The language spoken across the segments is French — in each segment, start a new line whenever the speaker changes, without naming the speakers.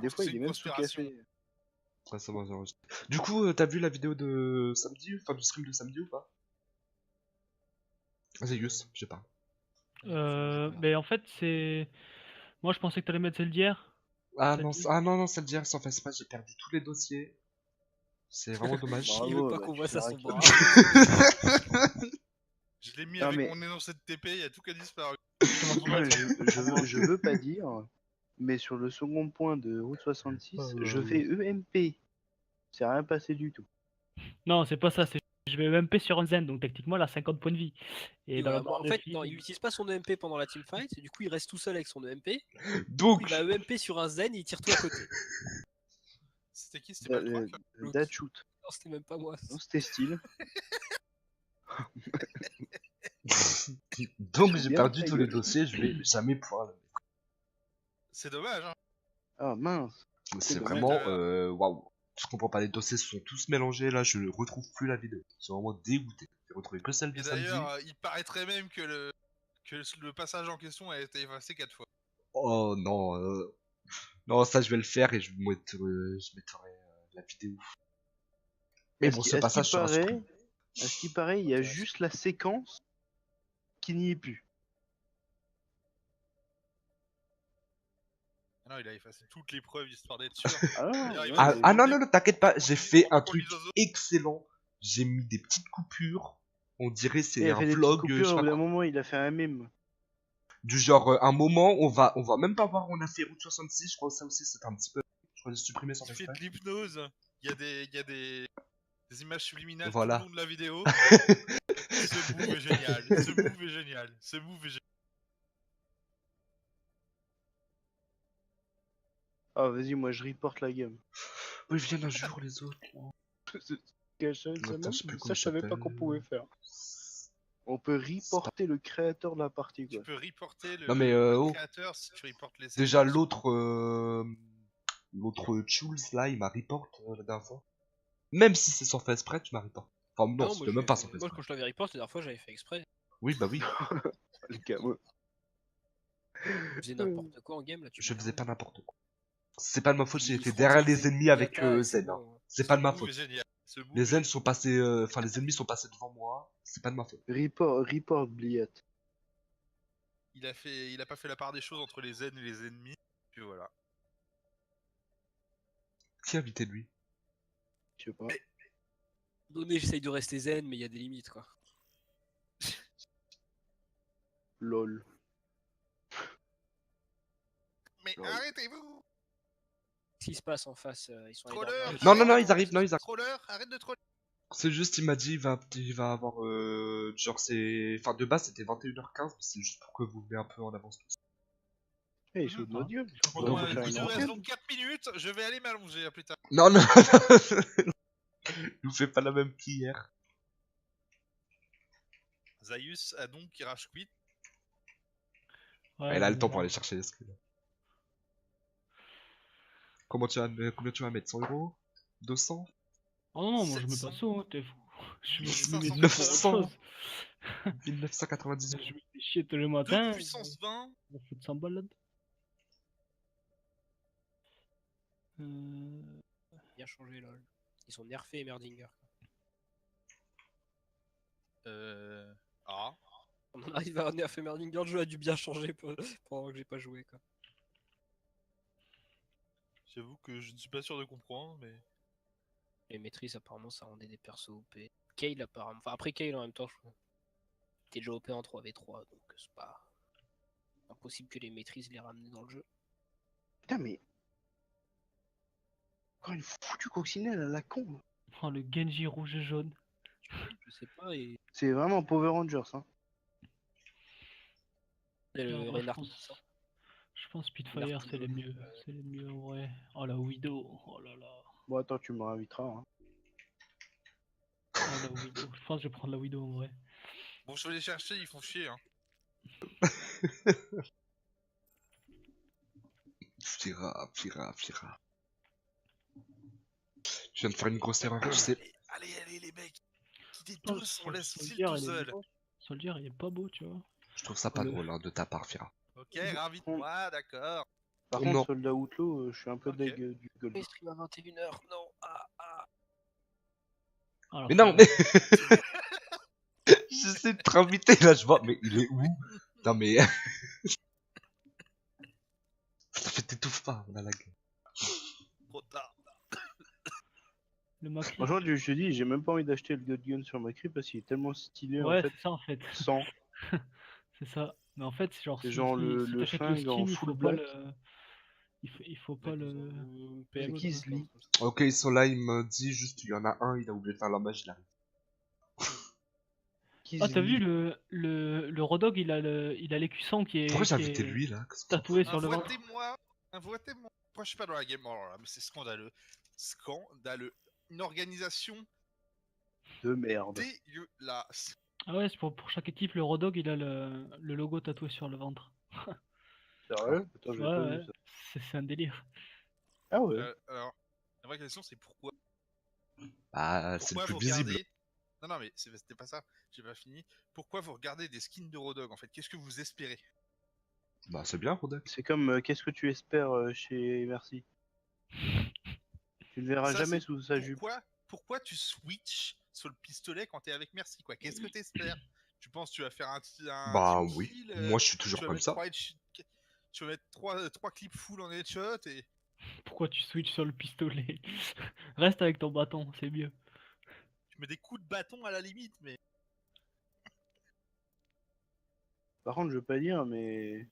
des fois,
c'est
il est
une
même
conspiration.
sous-café.
Ouais, ça va, j'enregistre. Du coup, t'as vu la vidéo de samedi, enfin du stream de samedi ou pas? Zayus, je sais pas.
Mais en fait, c'est. Moi, je pensais que t'allais mettre celle d'hier.
Ah
Celle
non,
d'hier.
ah non, non, celle d'hier, sans faire pas, j'ai perdu tous les dossiers. C'est vraiment dommage.
Bravo,
Il veut pas
bah,
qu'on
tu
voit ça
sauras
son
qui-
bras.
Je l'ai mis
Non,
avec
mais-
mon nez dans cette TP, il y a tout qui a disparu.
Je veux pas dire, mais sur le second point de route 66, je fais EMP. C'est rien passé du tout.
Non, c'est pas ça. Je vais EMP sur un zen, donc techniquement, elle a 50 points de vie. Et
Et
dans la
voilà,
barre
en
de
fait,
vie,
non, il utilise pas son EMP pendant la teamfight, et du coup il reste tout seul avec son EMP.
Donc,
Il va EMP sur un zen et il tire tout à côté.
C'était qui? C'était pas le truc?
L'autre.
That shoot.
Non, c'était même pas moi.
Non, c'était style.
donc
Je
j'ai
viens
perdu
de ta
tous les
gueule.
dossiers, je vais jamais pouvoir le mettre.
C'est dommage, hein.
Ah mince.
C'est
dommage.
vraiment, waouh. Je comprends pas, les dossiers se sont tous mélangés, là, je retrouve plus la vidéo. Je suis vraiment dégoûté. J'ai retrouvé que celle de
Et
samedi.
d'ailleurs, il paraîtrait même que le passage en question a été effacé 4 fois.
Oh non, non, ça je vais le faire et je mettrai la vidéo. Mais bon, ce passage sera supprimé.
À ce qui paraît, il y a juste la séquence qui n'y est plus.
Ah non, il a effacé toutes les preuves histoire d'être sûr.
Ah non, non, non, t'inquiète pas, j'ai fait un
Pour les
truc
oiseaux.
excellent. J'ai mis des petites coupures. On dirait c'est
Il a
un
fait des
vlog,
petites
je
coupures,
sais
au
pas
bout d'un
quoi.
moment, il a fait un mème.
Du genre, un moment, on va même pas voir, on a fait route 66, je crois que ça aussi c'était un petit peu. Je crois que j'ai supprimé sans
Il
faire
fait de
exprès.
l'hypnose. Il y a des images subliminales
Voilà.
tout le long de la vidéo. Ce move est génial. Ce move est génial. Ce move est génial.
Ah, vas-y, moi je reporte la gamme.
Oui, viens un jour les autres. Là. Attends, je sais plus comment
Ça, je savais pas
s'appelle.
qu'on pouvait faire. On peut reporter le créateur de la partie,
Tu
quoi.
peux reporter le
Non, mais, oh.
créateur si tu reportes les
Déjà
ennemis.
l'autre Jules là, il m'a report la dernière fois. Même si c'est sans faire exprès, tu m'as report. Enfin non,
Ah non,
c'était même pas sans faire
moi,
exprès.
quand je l'avais report, la dernière fois, j'avais fait exprès.
Oui, bah oui.
Le gamin.
Je faisais n'importe quoi en game là.
Je faisais pas n'importe quoi. C'est pas de ma faute, j'ai
Il
été
fronte
derrière
les
les ennemis avec
attaques, c'est
Zen. Hein.
bon.
C'est pas de ma
Ce move est
faute.
génial. Ce move
Les
est
Zen sont passés, enfin les ennemis sont passés devant moi. C'est pas de ma faute.
Report Bliat.
Il a pas fait la part des choses entre les zen et les ennemis. Puis voilà.
Qui a invité lui?
Je sais pas.
Donné, j'essaye de rester zen, mais il y a des limites quoi.
LOL.
Mais
Ouais.
arrêtez-vous!
Ce qui se passe en face, ils sont allés dans
Troller!
le-
Non, non, non, ils arrivent, non, ils arrivent.
Troller, arrête de troller!
C'est juste, il m'a dit, il va avoir, genre c'est, enfin de base c'était 21h15, mais c'est juste pour que vous venez un peu en avance tous.
Eh, ils sont de notre gueule.
Bon,
On
bah,
peut faire
il
une
nous reste
enquête.
donc 4 minutes, je vais aller m'allonger, à plus tard.
Non, non, nous fais pas la même qu'hier.
Zaius a donc rage quit.
Ouais,
Elle a le
mais
temps pour
bon.
aller chercher les skins. Combien tu vas mettre 100 euros 200
Oh non, moi je mets
700.
pas ça, hein, t'es fou. Je me mets
900.
pour autre chose.
1998.
Je me fais chier tous les
2
matins.
puissance 20.
On fait de 100 balles. Euh...
Bien changé lol. Ils sont nerfés et Merdinger.
Ah.
On en arrive à nerfer Merdinger, le jeu a dû bien changer pendant que j'ai pas joué quoi.
J'avoue que je ne suis pas sûr de comprendre, mais.
Les maîtrises apparemment ça rendait des persos OP. Kale apparemment. Enfin après Kale en même temps je crois. T'es déjà OP en 3v3 donc c'est pas impossible que les maîtrises les ramenent dans le jeu.
Putain, mais. Encore une foutue coccinelle à la con.
Oh, le Genji rouge et jaune.
Je sais pas et
C'est vraiment Power Rangers, hein.
le
Non, moi,
Reinhardt.
je pense Spitfire c'est les mieux. C'est les mieux en vrai. Oh la Widow. Oh là là.
Bon, attends, tu me réinviteras, hein.
Oh la Widow. Je pense que je vais prendre la Widow en vrai.
Bon, je vais les chercher, ils font chier, hein.
Fira. Je viens de faire une grosse erreur, tu sais.
Allez, les mecs. Quittez
Oh,
tous, on laisse Phil
Soldier,
tout
il est
seul.
beau. Soldier il est pas beau, tu vois.
Je trouve ça pas
Le-
drôle hein, de ta part, Fira.
Ok, invite-moi, d'accord.
Par
Non.
contre, Soldat Outlaw, je suis un peu
Ok.
deg du gold.
Mais stream à 21h, non.
Alors,
Mais non, mais. J'essaie de te inviter là, je vois. Mais il est où? Non, mais. Ça fait t'étouffe pas, on a la gueule.
Trop tard.
Le Macri.
Franchement, je te dis, j'ai même pas envie d'acheter le God Gun sur Macri parce qu'il est tellement stylé
Ouais,
en fait.
c'est ça en fait.
Sans.
C'est ça. Mais en fait, genre,
C'est
si,
genre
si,
le
si t'achètes le
flingue en
skin, il
full
faut pas
black.
le. Il faut pas le.
PM
qui se lit.
Ok, ils sont là, il me dit juste, il y en a un, il a oublié de faire la magie, il arrive.
Ah, t'as vu le Rodog, il a l'écusson qui
Pourquoi
est,
j'ai
qui
invité
est
lui là? Qu'est-ce que-
tatoué sur le ventre.
Invoitez-moi. Invoitez-moi. Pourquoi je suis pas dans la game? Oh là là, mais c'est scandaleux. Scandaleux. Une organisation
De merde.
dégueulasse.
Ah ouais, c'est pour chaque équipe, le Rodog, il a le logo tatoué sur le ventre.
Sérieux? Attends, j'ai
Ouais,
pas
ouais,
vu ça.
c'est un délire.
Ah ouais.
Alors, la vraie question c'est pourquoi?
Ah, c'est le
Pourquoi
plus
vous
visible.
regardez... Non, mais c'était pas ça. J'ai pas fini. Pourquoi vous regardez des skins de Rodog en fait? Qu'est-ce que vous espérez?
Bah, c'est bien, Rodak.
C'est comme qu'est-ce que tu espères chez Merci? Tu ne verras
Ça,
jamais
c'est
sous sa jupe.
Pourquoi tu switches sur le pistolet quand t'es avec Merci quoi? Qu'est-ce que t'espères? Tu penses que tu vas faire un
Bah
team
oui,
kill,
moi je suis
tu
toujours
vas
comme
mettre
ça.
tu vas mettre trois clips full en headshot et...
Pourquoi tu switches sur le pistolet? Reste avec ton bâton, c'est mieux.
Tu mets des coups de bâton à la limite, mais...
Par contre, je veux pas dire, mais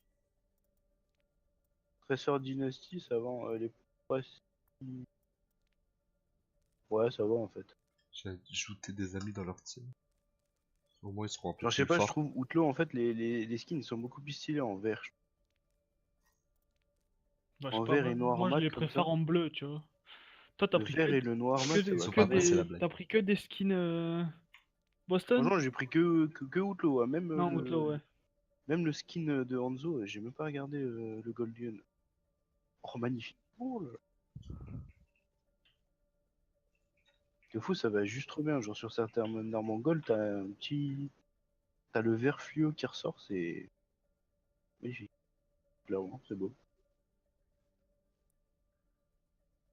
Tracer Dynasty, ça vend les pas si... Ouais, ça va en fait.
J'ai ajouté des amis dans leur team. Au moins ils seront un peu
Genre, je sais
plus
pas, je
forts.
trouve Outlaw en fait, les skins sont beaucoup plus stylés en vert.
Bah, je sais
En
pas,
vert et noir
moi je
mat
les
comme
préfère
ça.
en bleu, tu vois. Toi, t'as
Le
pris
vert et le noir mat, ça
Ils
va
sont
que
pas
trop
mal, c'est
bien.
la blague.
t'as pris que des skins Boston?
Franchement, j'ai pris que Outlaw, hein. Même,
Non, Outlaw, ouais.
même le skin de Hanzo, j'ai même pas regardé le Goldion. Oh, magnifique. Oh là là. C'est fou, ça va juste trop bien. Genre sur certains armes en gold, t'as un petit. T'as le vert fluo qui ressort, c'est magnifique. Clairement, c'est beau.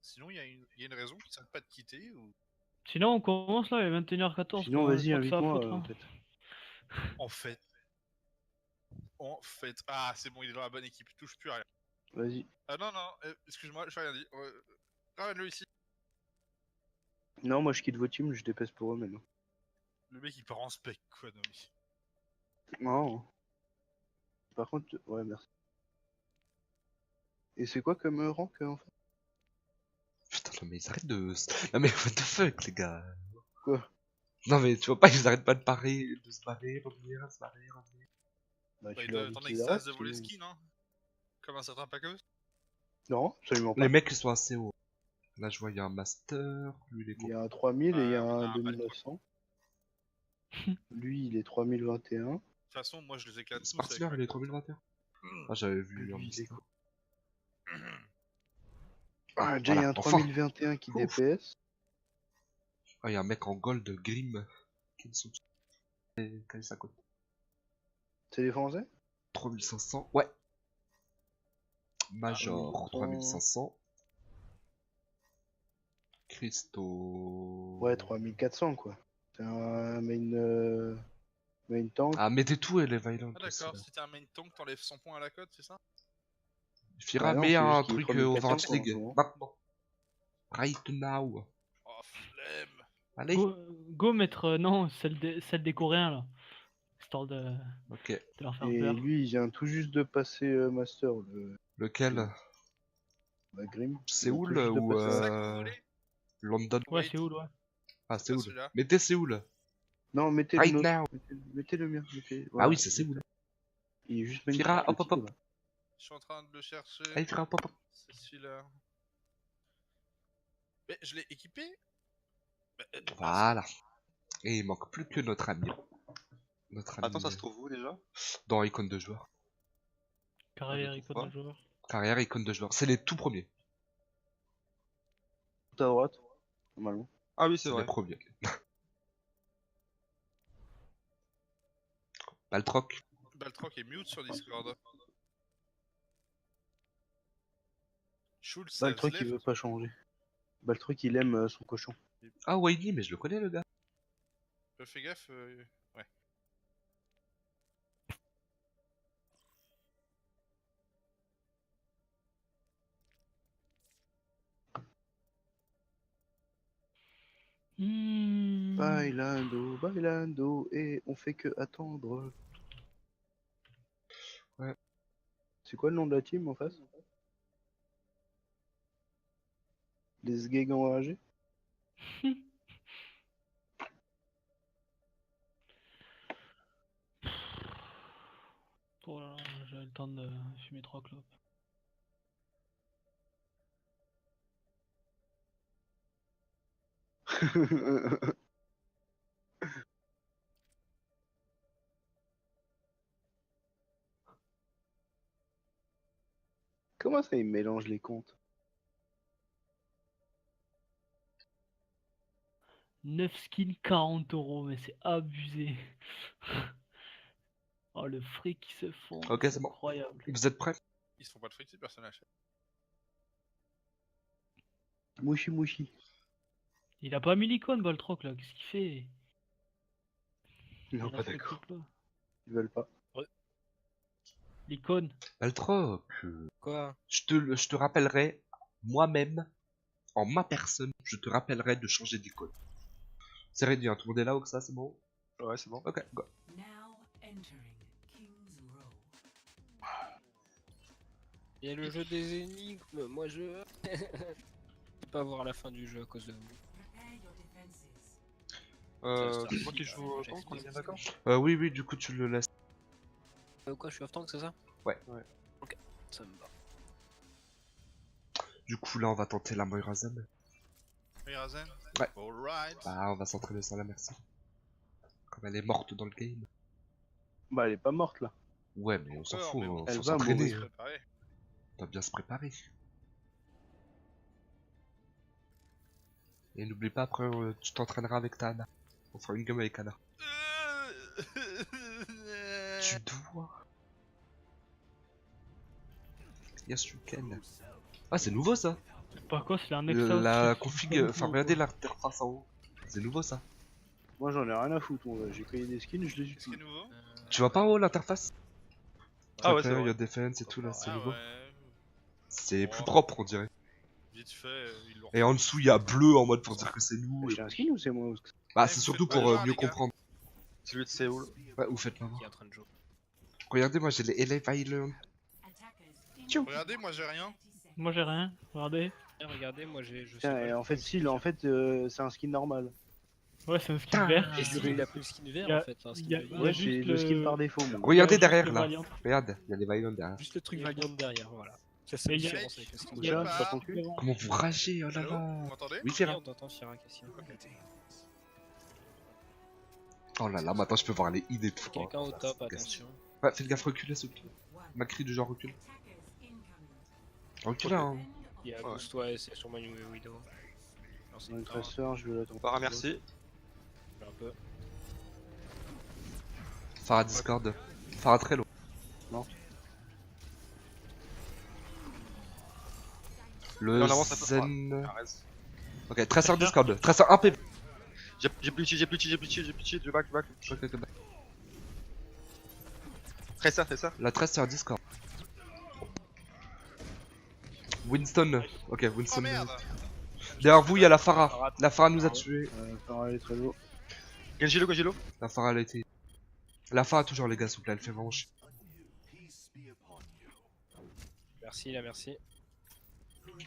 Sinon, il y a une raison qui s'arrête pas de quitter ou...
Sinon, on commence là, il est 21h14,
Sinon,
quoi.
vas-y,
Je crois que ça va
invite-moi,
foutre, hein.
peut-être.
En fait... Ah, c'est bon, il est dans la bonne équipe, il touche plus à rien.
Vas-y.
Ah non, excuse-moi, j'ai rien dit. Ramène-le ici.
Non, moi je quitte vos teams, je dépèse pour eux maintenant.
Le mec il part en spec, quoi, non mais...
Non. Par contre, ouais, merci. Et c'est quoi comme rank en fait?
Putain, non mais ils arrêtent de... Non mais what the fuck les gars.
Quoi?
Non mais tu vois pas, ils arrêtent pas de se barrer, revenir, se barrer, revenir.
Bah,
Bah,
tu leur dis
t'en as
qu'ils
qui
arrêtent,
de voler
sinon-
skin, hein. Comme un certain Packers.
Non, absolument pas.
Les mecs ils sont assez hauts. Là je vois il y a un master, lui il est
Il y a un 3000 et il y a
on a
un
un
2900. Lui, il est 3021.
De toute façon, moi je les éclate tous
Spartier,
avec
il est 3021. Ah j'avais vu un
Lui, il est
master.
Ah, déjà, il y a un
Voilà, enfin.
3021 qui
Ouf.
DPS.
Ah il y a un mec en gold Grim. Qui sont... Quel est sa cote?
C'est les Français?
3500, ouais. Major, 3500. Christo...
Ouais, 3400 quoi. C'est un main tank.
Ah, mettez tout et les Violent.
Ah d'accord, si t'es un main tank, t'enlèves 100 points à la cote, c'est ça?
Fira,
Bah non,
mets
c'est
un
juste qu'il est
truc au
3400
Overwatch
en ce
League.
moment.
Maintenant. Right now.
Oh, flemme.
Allez.
Go mettre, non, celle des Coréens, là. Histoire de
Ok.
leur faire
Et
peur.
lui, il vient tout juste de passer Master,
Lequel?
Grim.
Séoul
Il vient tout juste de
ou
passer-
C'est ça que vous voulez?
London?
Ouais,
Wait.
c'est où, ouais.
Ah,
C'est
Séoul.
celui-là.
Mettez Séoul.
Non, mettez
Right
le nôtre.
now.
Mettez le mien.
Ah
Voilà.
oui, c'est Séoul.
Il est juste magnifique.
Fira,
le
hop hop
titre,
hop.
là.
Je suis en train de le chercher.
Allez, Fira, hop hop hop.
C'est celui-là. Mais je l'ai équipé? Bah,
Voilà. Et il manque plus que notre ami. Notre ami.
Attends, ça se trouve où déjà?
Dans icône de joueur.
Carrière,
je
icône
trouve
de joueur.
Carrière, icône de joueur. C'est les tout premiers.
Tout à droite. Normalement.
Ah oui, c'est
C'est les
vrai.
premiers. Baltrock.
Baltrock est mute sur Discord. Schultz,
Bah, le truc, il veut pas changer. Bah, le truc, il aime son cochon.
Ah, Wayne, mais je le connais, le gars.
Fais gaffe. Ouais.
Bailando, bailando, et on fait que attendre.
Ouais.
C'est quoi le nom de la team en face? Les Sgeg enragés?
Oh là là, j'ai le temps de fumer 3 clopes.
Comment ça, il mélange les comptes?
9 skins, 40 €, mais c'est abusé. Oh, le fric qui se font,
Ok, c'est bon.
incroyable.
Vous êtes prêts?
Ils se font pas de fric, ces personnages.
Mouchi mouchi.
Il a pas mis l'icône, Baltrock, là, qu'est-ce qu'il fait?
Non,
Il
pas
respecte
d'accord.
pas.
Ils veulent pas.
L'icône.
Baltrock,
Quoi?
je te rappellerai, moi-même, en ma personne, je te rappellerai de changer d'icône. C'est réduit, hein, tout le monde est là ou que ça, c'est bon?
Ouais, c'est bon.
Ok, go.
Il y a le jeu des énigmes, moi je... je peux pas voir la fin du jeu à cause de vous.
C'est moi qui joue au tank, on est bien d'accord?
Oui, oui, du coup, tu le laisses.
Quoi, je suis off tank, c'est ça?
Ouais.
Ok, ça me va.
Du coup, là, on va tenter la Moira Zen.
Razen?
Ouais.
Alright.
Bah, on va s'entraîner sans la merci. Comme elle est morte dans le game.
Bah, elle est pas morte là.
Ouais, mais on s'en
Encore,
fout,
mais bon.
hein,
Elle
faut
va
s'entraîner.
mourir.
Préparé.
On doit bien se préparer. Et n'oublie pas, après, tu t'entraîneras avec ta Anna. On fera une game avec Anna. Tu dois. Yes, you can. Ah, c'est nouveau ça.
Par quoi, c'est un Nexus?
La config, enfin, regardez l'interface en haut. C'est nouveau ça.
Moi, j'en ai rien à foutre. J'ai payé des skins, je les
Qu'est-ce qui est
utilise.
nouveau?
Tu vois pas en haut l'interface?
Ah ouais, c'est
Player,
vrai.
Your defense et tout là, c'est
Ah
nouveau.
ouais.
C'est
Oh.
plus propre, on dirait.
Vite fait, ils l'ont
Et en dessous, il y a bleu en mode pour dire que c'est nous.
J'ai un skin ou c'est moi?
Bah,
Ouais,
c'est
vous
surtout
faites pas
pour
le genre,
mieux
les gars.
comprendre.
Celui de Séoul.
Ouais, vous faites pas
Qui est
voir.
en train de jouer.
Regardez, moi j'ai les LA Island.
Regardez, moi j'ai rien.
Moi j'ai rien, regardez.
Eh, regardez, moi je sais
Tiens,
pas.
et en fait, si, là, en fait, c'est un skin normal.
Ouais, c'est un skin vert.
Et Julie, il a pris le skin vert
Y a-
en fait. Hein,
y a-
skin
y a
Ouais,
juste
c'est le skin
le-
par défaut, mon gars.
Regardez
juste
derrière
le
là.
Valiant.
Regarde, il y a les Valiant derrière.
Juste le truc Valiant derrière, voilà. Ça c'est
Et
la
y a-
différence avec le skin
Déjà,
vert.
c'est pas ton cul.
Comment vous ragez, oh là
Allô?
là.
Vous m'entendez?
Oui,
Oui,
Fira.
on t'entend, Chirac, ici.
Oh là là, maintenant je peux voir les idées de fois.
Quelqu'un au top, attention.
Ouais, faites gaffe, reculez s'il vous plaît. Macri du genre recule. Recule hein.
Il y a
Ouais.
Ghost, ouais, c'est sur Manu et Widow. Non, c'est
Dans le
pas
traceur, je vais l'attendre.
Para, merci.
un peu.
Farah Discord. Farah Trello.
Non.
Le
En avance un peu.
Zen.
Arrête.
Ok, Tracer Discord. Tracer 1 PV.
J'ai plus de cheat, je back.
Ok, ok, bah.
Fais ça.
La Tracer Discord. Winston. Ok,
Oh
Winston.
merde!
Derrière vous, il y a la Farah. La Farah nous a tués.
Farah, elle est très lourd.
Gangelo.
La Farah, elle a été. La Farah, toujours, les gars, s'il vous plaît, elle fait vraiment chier.
Merci, là, merci.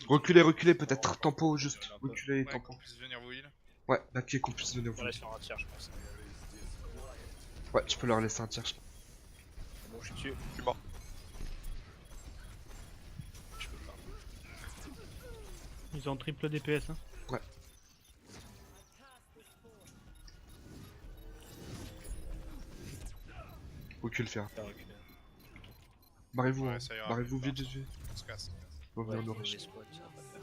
Reculez, peut-être. Tempo, juste. Reculez,
Ouais,
tempo.
qu'on puisse venir vous heal.
Ouais, backé, qu'on puisse venir
On
vous.
laisse faire un tir, je pense.
Ouais, tu peux leur laisser un tir, je pense.
Bon, je suis dessus.
Je suis mort.
Je peux pas.
Ils ont triple DPS. Hein.
Recule, faire.
Faire reculer.
Barrez-vous,
Ouais,
hein.
ça ira.
Barrez-vous, vite.
On se casse.
On va
Ouais,
venir nous
faut
rush.
les spots, ça va pas faire.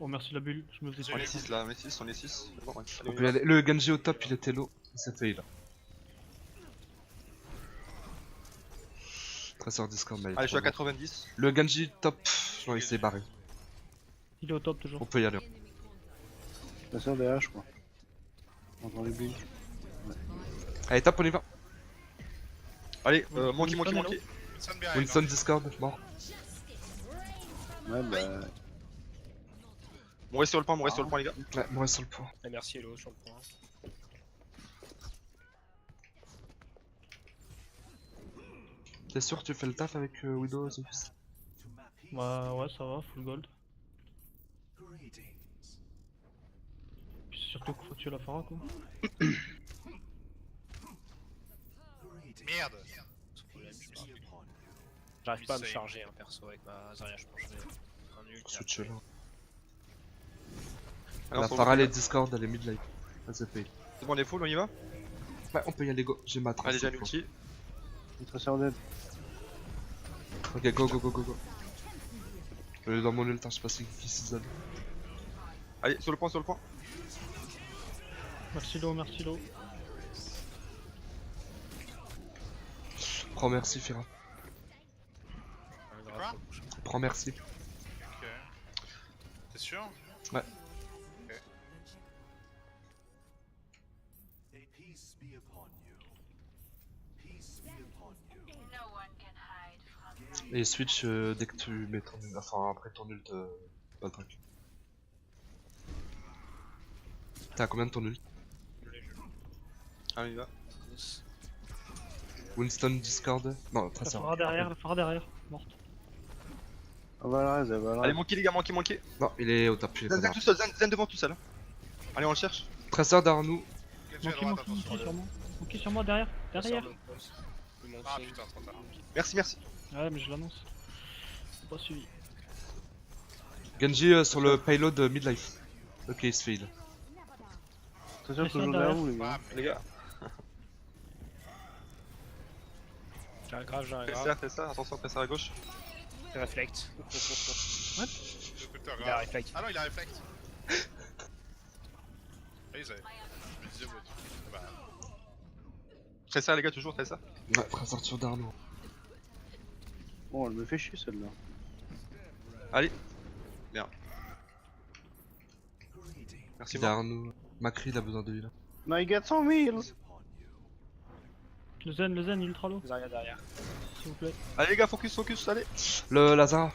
Oh merci la bulle, je me faisais
On est
J'ai-
6 là, on est 6, on est 6. Bon, ouais.
On peut y aller. Le Genji au top, il était low. Il s'est fait là. Tresseur Discord, mais.
Allez, je suis à 90.
Le Genji top, non, il s'est barré.
Il est au top toujours.
On peut y aller.
La sœur derrière, je crois. On entend les blink.
Allez, top, on y va.
Allez,
Oui,
monkey.
Winston behind,
Winston
hein.
Discord, mort.
Ouais, bah.
On reste sur le point, les gars.
Ouais, moi sur le point.
Ah, merci Hello sur le point.
T'es sûr que tu fais le taf avec Widow Zofus?
Bah ouais, ça va, full gold. Puis surtout qu'il faut tuer la Pharah quoi.
Merde.
J'arrive pas à me charger un perso avec ma Zarya, je pense que je vais un nul.
Switch là.
Alors,
La
sur
Pharah,
le-
elle est Discord, elle est mid life. Vas-y, paye.
C'est bon, on est full, on y va.
Ouais, on peut y aller, go. J'ai ma trace.
Allez, j'ai un
au point.
ulti.
Une tresseur dead.
Ok, go. Je vais dans mon ult, hein, je sais pas si qui season.
Allez, sur le point.
Merci Lo.
Prends merci, Fira.
Quoi?
Prends merci.
Ok. T'es sûr?
Ouais.
Ok.
Et switch dès que tu mets ton ult. Enfin, après ton ult. Pas le truc. T'as combien de ton ult?
Allez, on y va.
Winston Discord. Non, très
La
simple.
Pharah derrière, morte.
On va la raise, elle va la
Allez,
raise.
monkey, les gars, monkey.
Non, il est au top. Il est pas
Zen
là.
tout seul, Zen devant tout seul. Allez, on le cherche.
Tresseur derrière nous.
Genji à droite, attention.
sur moi. Ok, sur moi, derrière. Derrière.
Ah putain, trop tard.
Merci.
Ouais, mais je l'annonce. C'est pas suivi.
Genji sur le payload midlife. Ok, il se fail.
Tresseur
Mais ça,
toujours derrière vous, les gars.
Bam.
Les gars,
J'ai un grave.
fais ça, attention, fais ça à gauche.
Reflect.
Écouteur
Il a
grave.
reflect.
Ah non, il a reflect. Ah, ils avaient. Je me disais, ouais. Bah,
Fais ça, les gars, toujours, fais ça.
Ouais, tresseur sur Darno.
Bon, elle me fait chier celle-là.
Allez. Merde. Merci, moi.
Darno. Macri, il a besoin de lui là.
No, I get some wheels.
Le Zen, il est ultra low,
Zarya derrière.
s'il vous plaît.
Allez, les gars, focus, allez.
Le Lazare.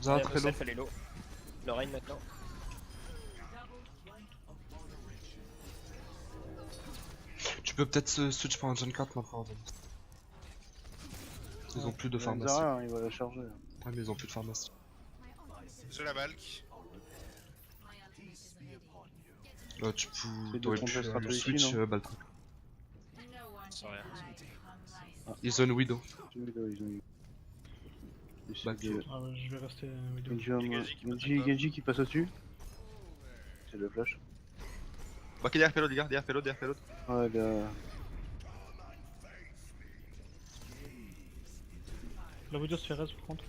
Zara
Ouais,
très low.
Self, elle est low. Le rain maintenant.
Tu peux peut-être switch pour un Gen 4 maintenant. Ils ont plus de pharmacie.
Zara, hein, il va la charger.
Ouais, mais ils ont plus de pharmacie.
j'ai la balque.
Tu
C'est
t'aurais
de
pu
tromper stratégie,
switch
non
Baltruc.
Sans rien.
Ils ont une Widow.
Ils ont eu.
Bah,
Ah ouais, je vais rester Widow.
Genji qui passe au-dessus. C'est le flash.
Ok, derrière payload, les gars, derrière payload.
Ouais, gars.
La Widow se fait res par contre.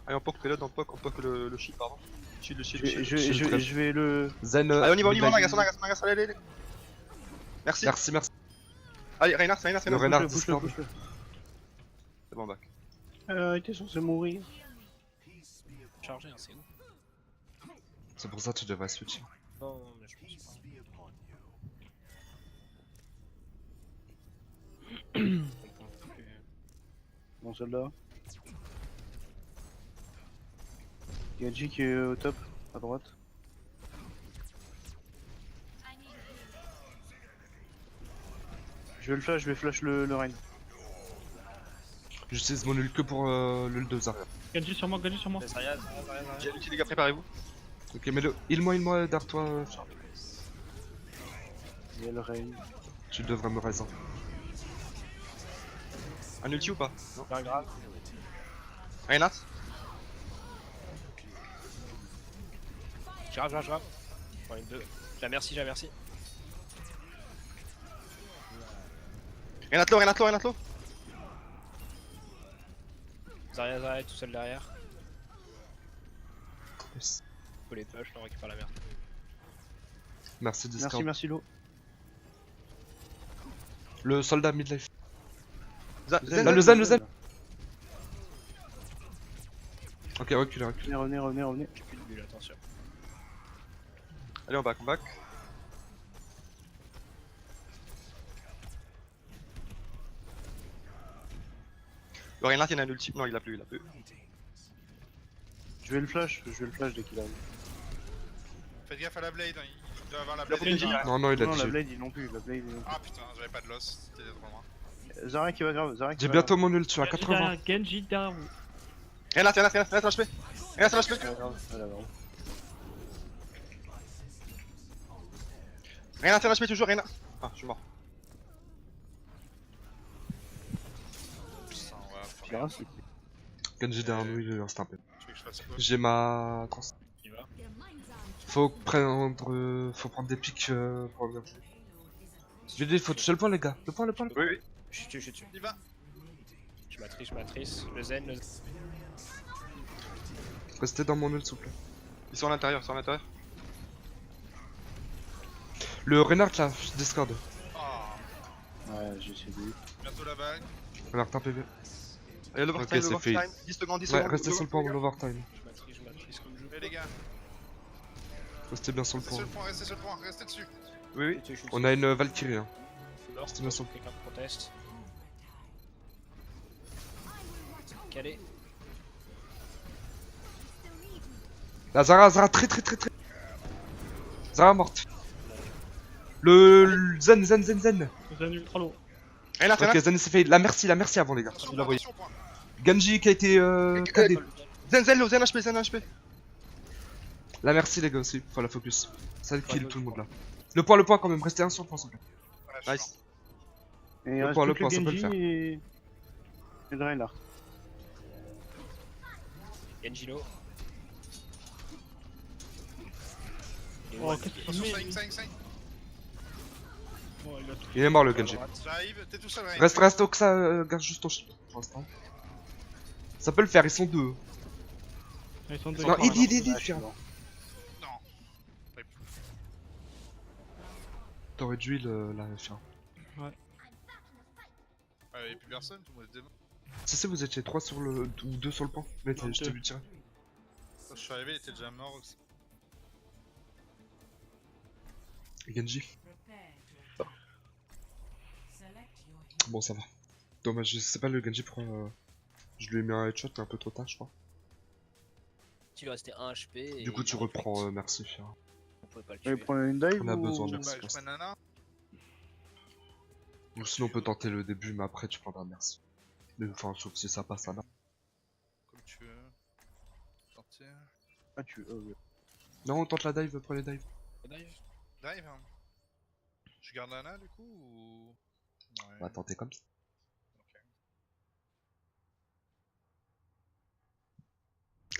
Allez, on poke payload, on poke le shield, pardon. Le shield.
Je vais le.
Zen.
Allez, on y va,
midlife.
Nagas, allez. Merci.
Merci.
Allez, Reinhardt.
Le Reinhardt
Push-le,
Discord.
push-le.
C'est bon, back.
Il était censé mourir.
Chargé, hein, c'est où?
C'est pour ça que tu devrais switcher.
Non, mais je pense pas. On comprend plus.
Bon, celle-là. Genji qui est au top, à droite. Je vais flash le Rein.
J'utilise mon ult que pour l'ult de Zarya.
Genji sur moi.
Zarya.
J'ai l'ulti, les gars, préparez-vous.
Ok, mais heal-moi derrière toi, Charles.
Il y a le Rein.
Tu devrais me raison.
Un ulti ou pas? Non.
Bien grave.
Reinhardt.
Grave. Enfin, une deux. J'ai merci.
Reinhardt low.
Zarya tout seul derrière.
Yes.
Faut les push, on récupère la merde.
Merci Discord.
Merci Lo.
Le soldat midlife. Là, le zen. Ok, reculez.
Revenez.
J'ai plus de bulle, attention.
Allez, on back. Le Reinhardt, il a un ulti. Non, il a plus.
Je vais le flash dès qu'il arrive.
Faites gaffe à la blade, hein, il doit avoir la blade.
Genji.
Non, il a
Non, la
dit.
blade ils l'ont plus,
Ah putain, j'avais pas de loss, c'était trop loin.
Zarya qui va grave,
J'ai bientôt mon ult, je suis à 80.
Genji derrière vous.
Reinhardt, HP. Reinhardt, HP toujours, Reinhardt. Ah, je suis mort.
Putain, ouais, faut
Pira,
rien.
c'est...
Genji derrière nous, il reste un peu.
Tu veux que je fasse quoi?
J'ai ma...
Il va.
Faut prendre des pics pour revenir. J'ai dit, faut toucher le point, les gars. Le point.
Oui.
Je suis dessus.
Il va.
Je matrice. Le zen.
Restez dans mon ult, s'il vous plaît.
Ils sont à l'intérieur.
Le Reinhardt là, je discorde.
Ah,
Ouais, j'ai essayé de...
bientôt la bague.
Reinhardt un PV.
Allez, l'overtime,
Ok, c'est fait.
10 secondes.
Ouais, restez sur le point, l'overtime.
Je matrice comme je
Eh les gars,
Restez bien sur le
restez
point.
sur le point, restez dessus.
Oui.
On a une Valkyrie, hein.
Lord,
Restez bien sur le
quelqu'un proteste. Calé.
La Zara, très. Zara morte. Le Zen.
Zen ultra lourd.
Reinhardt,
Ok, Zen s'est fait. La merci avant les gars.
Attention,
Vous la voyez.
attention, point.
Genji qui a été KD.
Zen HP.
La merci les gars aussi, faut la focus. Ça kill tout le monde là. Le point quand même, restez un sur le point s'il vous plaît.
Ouais, je suis
Nice.
Et il
Le
reste
point,
plus que
ça peut le
Genji
faire.
et le Reinhardt.
Genji low.
Oh, qu'est-ce qu'il
Attention,
met
5.
Oh, il a tout.
Il est mort le Genji.
J'arrive, t'es tout seul, Ryan.
Reste au que ça, garde juste ton shield pour l'instant. Ça peut le faire, ils sont deux.
Ils sont deux.
Non, il
Ah, je suis
tiens.
mort.
Non.
T'aurais dû la faire.
Ouais, y'a plus personne, tout le monde est démon.
Si vous étiez 3 sur le. ou 2 sur le point. Mais
Non,
je t'ai
deux.
vu tirer.
Quand je suis arrivé, il était déjà mort aussi.
Genji. Bon, ça va. Dommage, je sais pas le Genji pourquoi. Je lui ai mis un headshot un peu trop tard, je crois.
Tu lui restais 1 HP. Et
Du coup, tu
il
reprends,
réflexe.
merci, cher.
On pouvait pas le
Tu veux
tuer.
prendre une dive
On a
ou...
besoin de-
Je
Merci,
prends nana.
Ou sinon, on peut tenter le début, mais après, tu prendras merci. Mais enfin, sauf si ça passe, ça va.
Comme tu veux. Sortir.
Ah, tu veux... ouais.
Non, on tente la dive, prenez dive.
Dive.
Dive, hein. Je garde nana du coup ou. Ouais.
On va tenter comme ça.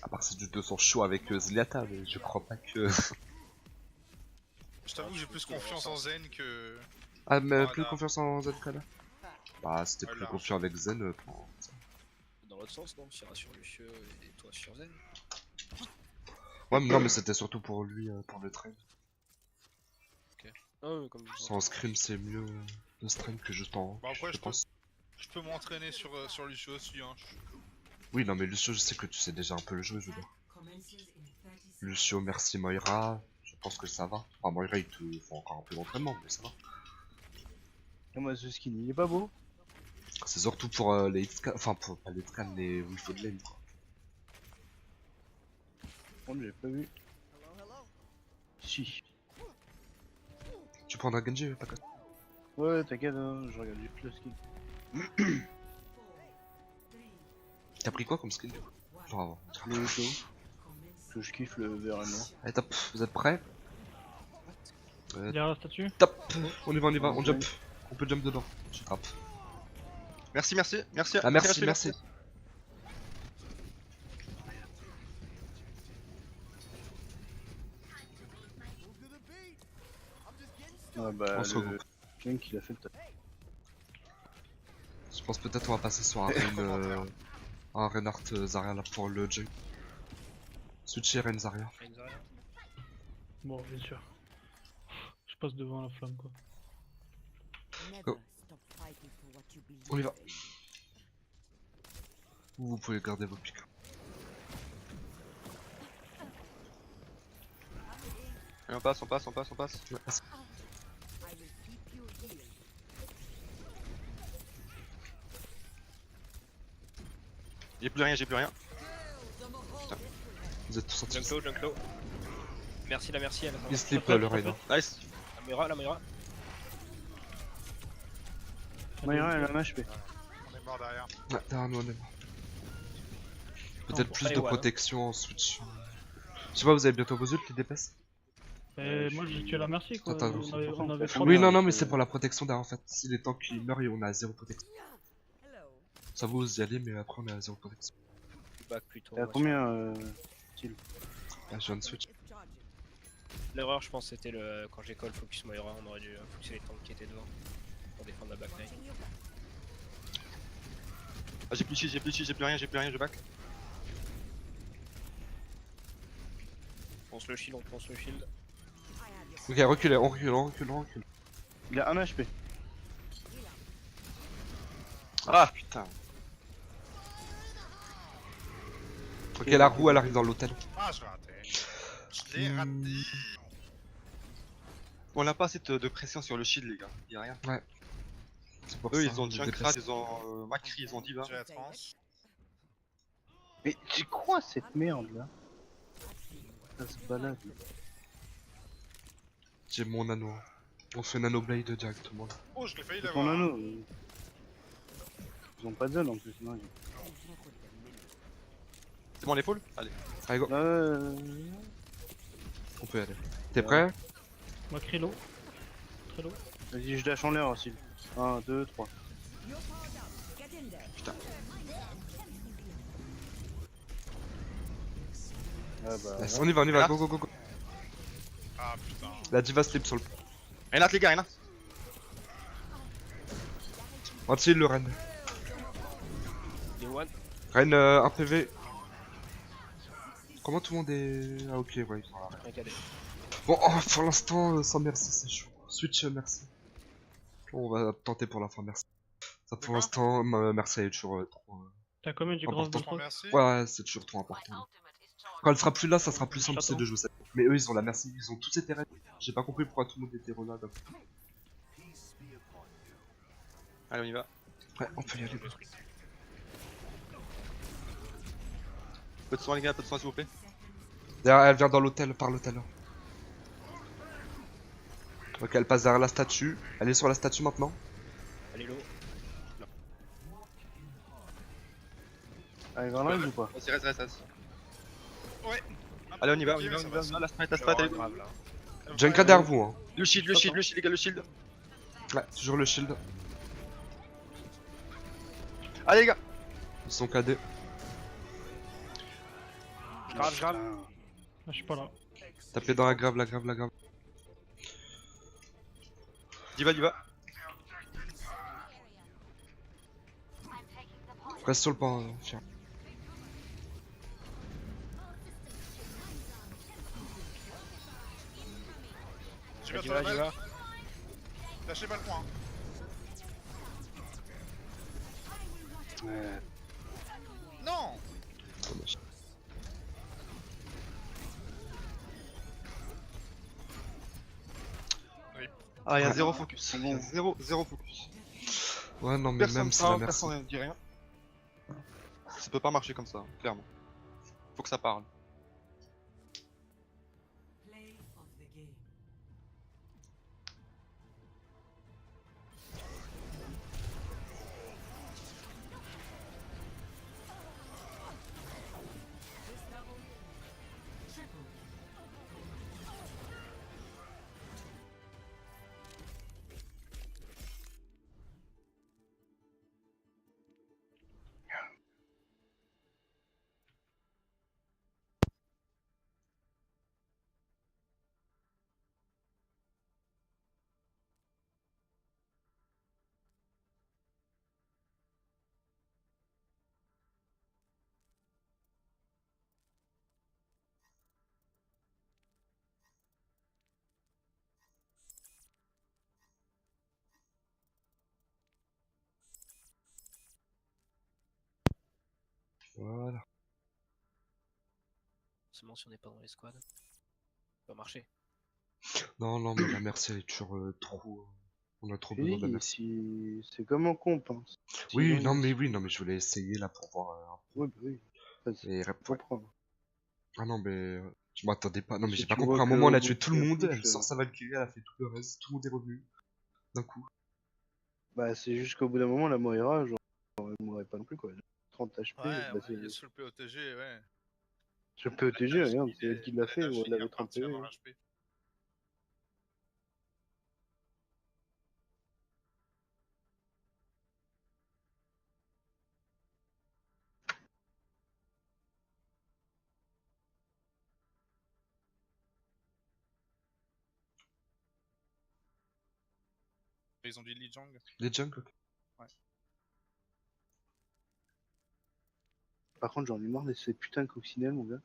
À part si du 200 chaud avec Zliata, mais je crois pas que.
Je t'avoue que j'ai plus confiance en Zen que.
Ah, mais
Voilà.
plus confiance en Zen là. Bah, c'était plus
Voilà.
confiant avec Zen pour ça.
Dans l'autre sens, non, Tira sur Lucieux et toi sur Zen.
Ouais, mais non, mais c'était surtout pour lui, pour le trade.
Ah ouais, comme
Sans scrim, c'est mieux de stream que juste en.
Bah après,
je pense.
Je peux m'entraîner sur Lucio aussi, hein.
Oui, non, mais Lucio, je sais que tu sais déjà un peu le jeu, je veux dire. Lucio, merci Moira. Je pense que ça va. Enfin, Moira, il te faut encore un peu d'entraînement, mais ça va.
Et moi, ce skin, il est pas beau.
C'est surtout pour les hitscans, enfin, pour pas les hitscans, mais où il faut de lane, quoi.
Par contre, j'ai pas vu. Si.
Tu prendras Genji, pas que.
Ouais, t'inquiète, hein, je regarde juste le skin.
T'as pris quoi comme skin du coup? Genre avant.
Le Echo. Parce que je kiffe le vert et noir.
Allez, top, vous êtes prêts?
Derrière la statue.
Top! On y va, on jump. On peut jump dedans. Je frappe.
Merci.
Ah, merci.
Ah bah,
On se
le
regroupe.
Gank il a fait le tas.
Je pense peut-être on va passer sur un Reinhardt Zarya là pour le jump. Switcher Ren Zarya.
Bon, bien sûr. Je passe devant la flamme quoi.
On y va. Vous pouvez garder vos pics.
Allez, on passe, on passe, on passe, on passe.
Ouais,
J'ai plus rien, j'ai plus rien.
vous êtes tous sortis.
Junk low. Merci la merci. Elle
Il slip le Reyna.
Nice.
La Moira.
Moira, elle a un HP.
On est mort derrière.
Ouais, derrière nous on est mort. Peut-être plus de
Taïwan, hein.
protection en switch. Je sais pas, vous avez bientôt vos ults, les DPS?
Moi j'ai tué la merci quoi.
Attends,
On avait trois
Oui,
bien,
non, mais
c'est-
c'est pour la protection derrière en fait. Si les tanks ils meurent, on a 0 protection. Ça vous y allez, mais après on a 0 protection.
Back plutôt.
T'as
moi,
combien
Ah, je viens de switch.
L'erreur, je pense, c'était le quand j'ai call focus Moira, on aurait dû focuser les tanks qui étaient devant pour défendre la backline.
Ah, j'ai plus de shield, j'ai plus rien, je back.
On ponce le shield.
Ok, reculez, on recule.
Il a un HP.
Ah putain. Ok, la roue elle arrive dans l'hôtel.
Ah, je l'ai raté. Je l'ai raté.
On a pas assez de pression sur le shield, les gars. Y'a rien.
C'est pour
Eux,
ça,
ils ont
les
Junkrat,
DPS.
ils ont Macri, ils ont Diva.
J'ai la trans.
Mais c'est quoi cette merde là? Ça se balade.
J'ai mon anneau. On fait nano blade directement.
Oh, je l'ai failli
C'est ton
l'avoir.
anneau. Ils ont pas de zone en plus. Non,
C'est bon, les full. Allez.
Allez go,
ils-
on peut y aller. T'es prêt?
Moi Krilo. Trello.
Vas-y, je dash en l'air aussi. 1, 2, 3. Ah bah.
Yes, on y va, go.
Ah putain.
La diva slip sur le.
Renat, les gars, Renat.
Anti le Ren.
Les one.
Ren 1 PV. Comment tout le monde est. Ah ok, ouais, ils sont là.
Un cadet.
Bon, oh, pour l'instant, sans merci, c'est chaud. Switch, merci. On va tenter pour la fin, merci. Ça, pour
D'accord.
l'instant, merci elle est toujours trop.
T'as combien du grave de
Important.
Je te
trop?
remercie.
Ouais, c'est toujours trop important. Quand elle sera plus là, ça sera plus simple, c'est
J'attends.
de jouer ça. Mais eux, ils ont la merci, ils ont tous été raids. J'ai pas compris pourquoi tout le monde était renard.
Allez, on y va.
Ouais, on peut y aller.
Peu de soin, les gars, peu de soin, s'il vous plaît.
D'ailleurs, elle vient dans l'hôtel, par l'hôtel. Ok, elle passe derrière la statue. Elle est sur la statue maintenant.
Allez low.
Allez, vers là ou pas?
Vas-y, reste.
Ouais.
Allez, on y va,
Ok,
on
ça
y
va.
va. La sprite,
Je vais avoir
allez.
un grave, là.
Junker derrière vous, hein.
Le shield, les gars, le shield.
Ouais, toujours le shield.
Allez, les gars.
Ils sont KD.
Grave.
Ah, je suis pas là.
Tapez dans la grave.
Diva.
Reste sur le pan, tiens.
Je vais mettre la
Diva.
balle. Lâchez pas le point.
Ouais.
Non.
Dommage.
Ah, y'a
Ouais.
zéro focus. Y'a zéro focus.
Ouais, non, mais
Personne
même c'est la
parle,
merci.
personne ne dit rien. Ça peut pas marcher comme ça, clairement. Faut que ça parle.
Voilà.
Seulement si on n'est pas dans les squads. Ça va marcher.
Non, non, mais la merci elle est toujours trop. On a trop besoin de la
Et
merci.
si... C'est comme en comp. Hein.
Oui,
Sinon,
non, mais je voulais essayer là pour voir.
Ouais, bah oui.
Et
Je comprends.
Ah non, mais je m'attendais pas. Non, mais
Si
j'ai pas
tu
compris.
vois
À un
que
moment, elle a
au bout
tué
de
tout le
la
monde.
push,
Elle sort sa Valkyrie, elle a fait tout le reste. Tout le monde est revenu. D'un coup.
Bah, c'est juste qu'au bout d'un moment, la Moira, genre, elle mourrait pas non plus, quoi. 30 HP,
Ouais,
bah,
ouais, sur le POTG, ouais.
sur le POTG, regarde, c'est elle qui l'a fait,
ou
ou elle avait 30 PV.
dans l'HP. Ils ont dit Lee Jong.
Les junks, ok.
Par contre, j'en ai marre de ces putains de coccinelles, mon gars.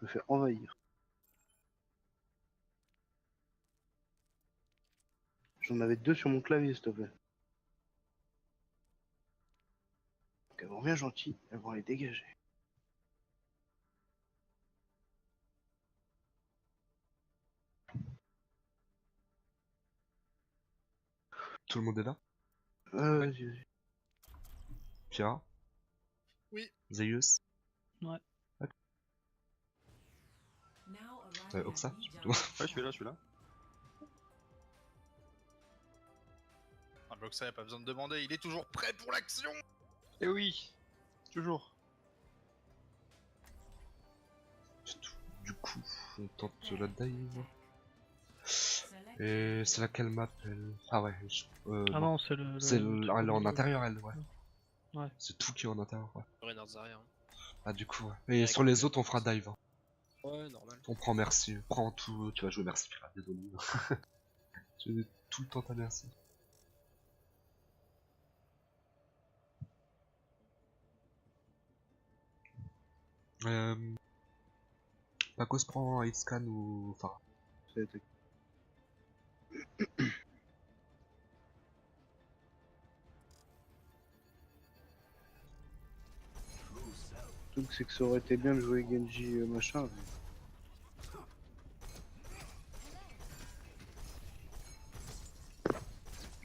Je me fais envahir. J'en avais 2 sur mon clavier, s'il te plaît. Donc, elles vont bien gentilles, elles vont les dégager.
Tout le monde est là.
Vas-y.
Kira.
Oui.
Zeus.
Ouais.
Oxa.
Ouais, je suis là.
Ah, bah, ça, y a pas besoin de demander, il est toujours prêt pour l'action.
Eh oui, toujours.
Du coup, on tente la dive. Et c'est laquelle map elle... Ah ouais.
Ah non, c'est le.
C'est
le
elle est en
truc
intérieur, elle, ouais.
Ouais.
C'est tout qui est en intérieur, ouais.
Renards arrière. Hein.
Ah, du coup, ouais. Et sur les autres, on fera dive. Hein.
Ouais, normal.
On prend merci. Prends tout. Tu vas jouer merci, pirate, désolé. Tu veux tout le temps ta merci. Pacos prend un hitscan ou. Enfin.
C'est le truc, c'est que ça aurait été bien de jouer Genji machin.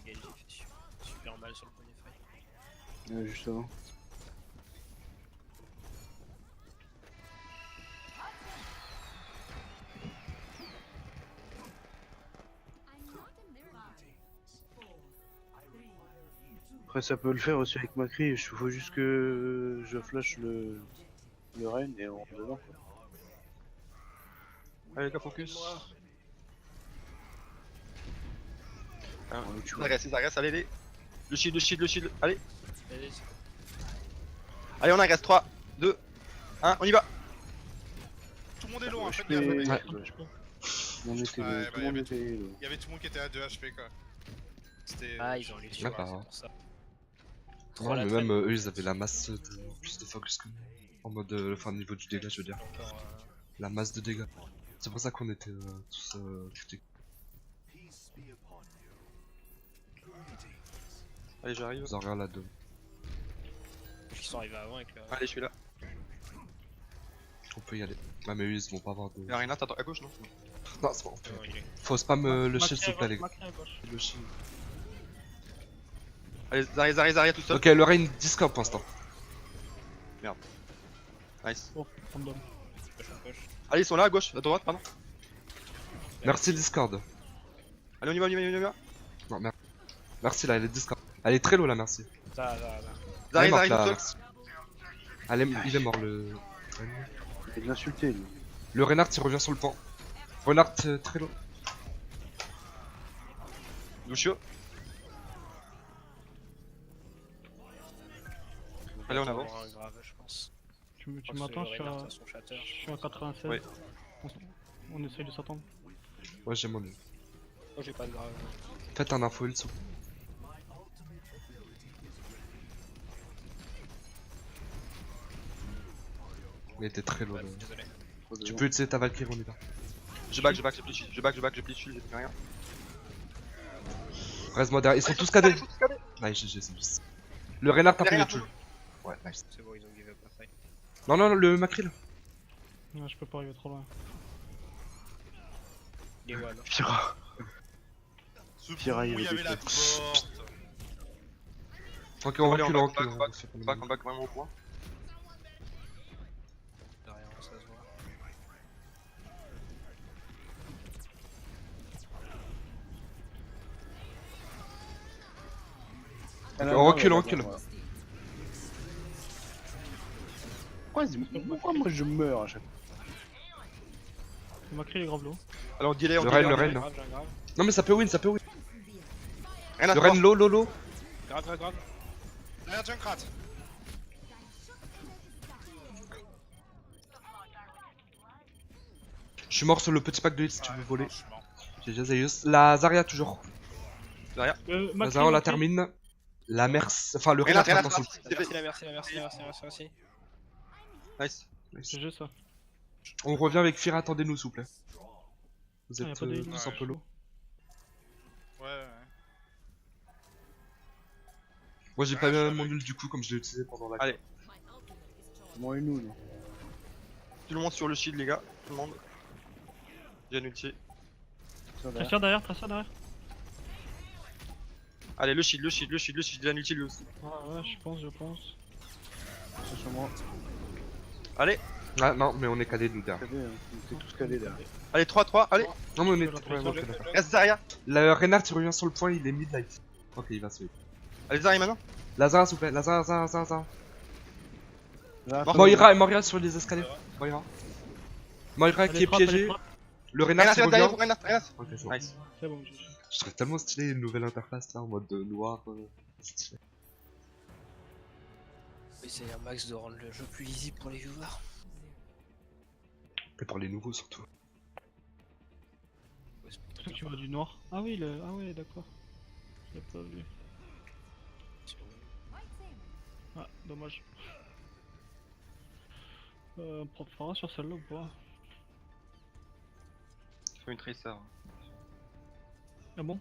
Genji fait super mal sur le premier fight.
Ouais, justement. Après, ça peut le faire aussi avec Macri, il faut juste que je flash le Reign et on rentre dedans. Quoi.
Allez, gars, focus. Ah,
Ouais, tu
ça
vois.
agresse, allez, allez. Le shield, allez.
Allez,
Allez, on agresse, 3, 2, 1, on y va.
Tout le monde est loin, en fait.
HP,
Il
Ouais.
on était
Ouais,
tout
bah,
le monde était low.
y avait tout le monde qui était à 2 HP, quoi. C'était.
Ah, ils ont les
Ah, bah,
c'est pour ça.
Ouais, mais même eux, ils avaient la masse de plus de focus que nous. En mode. Enfin, niveau du dégât, je veux dire.
Encore,
La masse de dégâts. C'est pour ça qu'on était tous critiques.
Allez, j'arrive.
Vous en regardez là-dedans.
Ils sont arrivés avant avec le.
Allez, je suis là.
On peut y aller. Ouais, mais eux, ils vont pas avoir de.
Y'a rien à à gauche, non?
Non, c'est bon.
Non, il est.
Faut spam le shield, s'il vous plaît, les gars. Le shield.
Allez, Zarya tout seul.
Ok, le Reign discord pour l'instant.
Nice.
Oh, random.
Push.
Allez, ils sont là, à gauche, à droite, pardon.
Merci Discord.
Allez, on y va.
Non, merde. Merci là, elle est Discord. Elle est très low là, merci.
Ça.
Elle est
Zarya
morte là,
tout seul.
merci. Il est mort le.
Il fait de l'insulter lui.
Le Reinhardt il revient sur le pan. Reinhardt très low.
Lucio. Allez, on avance.
Grave, je pense.
Tu
Je pense
m'attends,
que
je suis
Reinhardt
à...
a son shatter.
je suis à 96.
Ouais.
On essaye de s'attendre.
Ouais, j'ai mon nez.
Moi j'ai pas de grave.
Faites un info, il dessous. Il était très low
Ouais,
là.
désolé.
Tu peux utiliser ta Valkyrie, on y va.
Je back, j'ai plus de shield, j'ai plus de shield, j'ai fait rien.
Reste-moi derrière, ils sont tous cadés. Ouais, GG, c'est juste. Le Reinhardt après le tulle. Ouais, nice.
C'est bon, ils ont give up la fight.
Non, non, le Macril.
Non, je peux pas arriver trop loin.
Les one.
Pira.
Ce
Pira,
bout
il
où il y
avait
avait la
des
porte.
Ok, on
Allez,
recule,
on
on
back,
recule.
back, on back vraiment au point.
Derrière, ça se voit.
On recule, on recule.
Pourquoi moi je meurs à chaque fois?
On m'a créé les graves low.
Alors, delay, on
Le
delay,
Ren,
on
le
delay.
Ren.
Grave, j'ai un grave.
Non, mais ça peut win, ça peut win.
Rien à
Le
faire.
Ren low, low, low.
Grave, grave, grave.
Derrière Junkrat.
Je suis mort sur le petit pack de hit si tu veux voler.
Franchement.
J'ai déjà Zeus. La Zarya toujours. La Zarya on la termine. La Merce. Enfin le
Rien à
Renard
faire.
maintenant sur
Merci, merci.
Nice.
C'est juste ça.
le. On revient avec Fira, attendez-nous s'il vous plaît. Vous
Ah, y a
êtes
pas de
tous un peu low.
Ouais.
Moi j'ai pas bien mon nul du coup comme je l'ai utilisé pendant la.
Allez.
Moi et nous, non.
Tout le monde sur le shield, les gars. Tout le monde. J'ai un ulti.
Ça va.
Tracer derrière, tracer derrière.
Allez, le shield, il a un ulti lui aussi.
Ah ouais, je pense.
C'est sur moi.
Allez,
Ah non mais on est calés nous derrière.
Calé, hein. On était tous calés derrière.
allez, 3-3, allez.
Non mais on est.
Je
Ouais,
le
ok, d'accord.
Reste Zarya.
Le Renard il revient sur le point, il est mid-light. Ok il va se faire.
Allez, Zarya maintenant.
La Zarya s'il vous plaît, la Zarya.
Là,
Mort.
Moira sur les escaliers. Moira qui est piégée. Le Renard qui
Renard, derrière
revient.
vous, Renard.
Ok, c'est bon.
Nice.
C'est bon,
Je serais tellement stylé une nouvelle interface là en mode noir. Stylé.
Essayer un max de rendre le jeu plus easy pour les viewers.
Et pour les nouveaux surtout.
Ouais, c'est
c'est toi qui vois du noir. Ah oui, ah ouais, d'accord. Je l'ai pas vu. Ah, dommage. Prends Phara sur celle-là ou pas?
Il faut une tracer.
Ah bon?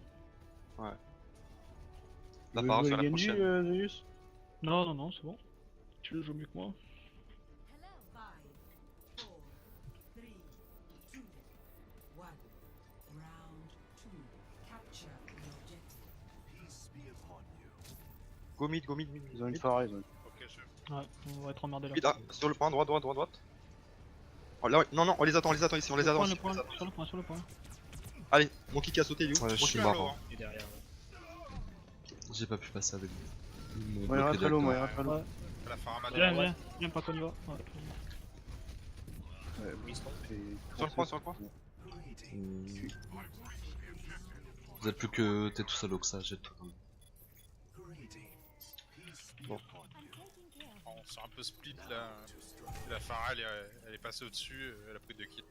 La
Vous
part
voulez
sur la
Genji,
prochaine.
Zeus?
Non, c'est bon. Tu le joues mieux que moi.
Go mid.
Ils ont une Pharah, ils ont une...
Ok, je.
Ouais, on va être emmerdé là.
Mid, sur le point, droite. Oh, là, non, on les attend ici, on les attend ici.
Sur le point.
Allez, mon kick a sauté, il est où?
Ouais, je suis
à
mort.
l'eau,
hein.
Et derrière.
J'ai pas pu passer avec lui. Ils m'ont
Moira
bloqué
très low,
directement.
Moira très low.
Ouais.
La Farah
Viens, pas qu'on y va. Ouais.
Ouais,
Oui, c'est bon.
c'est-
Sur le point.
Vous êtes plus que t'es tout seul au que ça, j'ai tout.
On s'est un peu split là. La Farah elle est passée au-dessus, elle a pris 2 kills.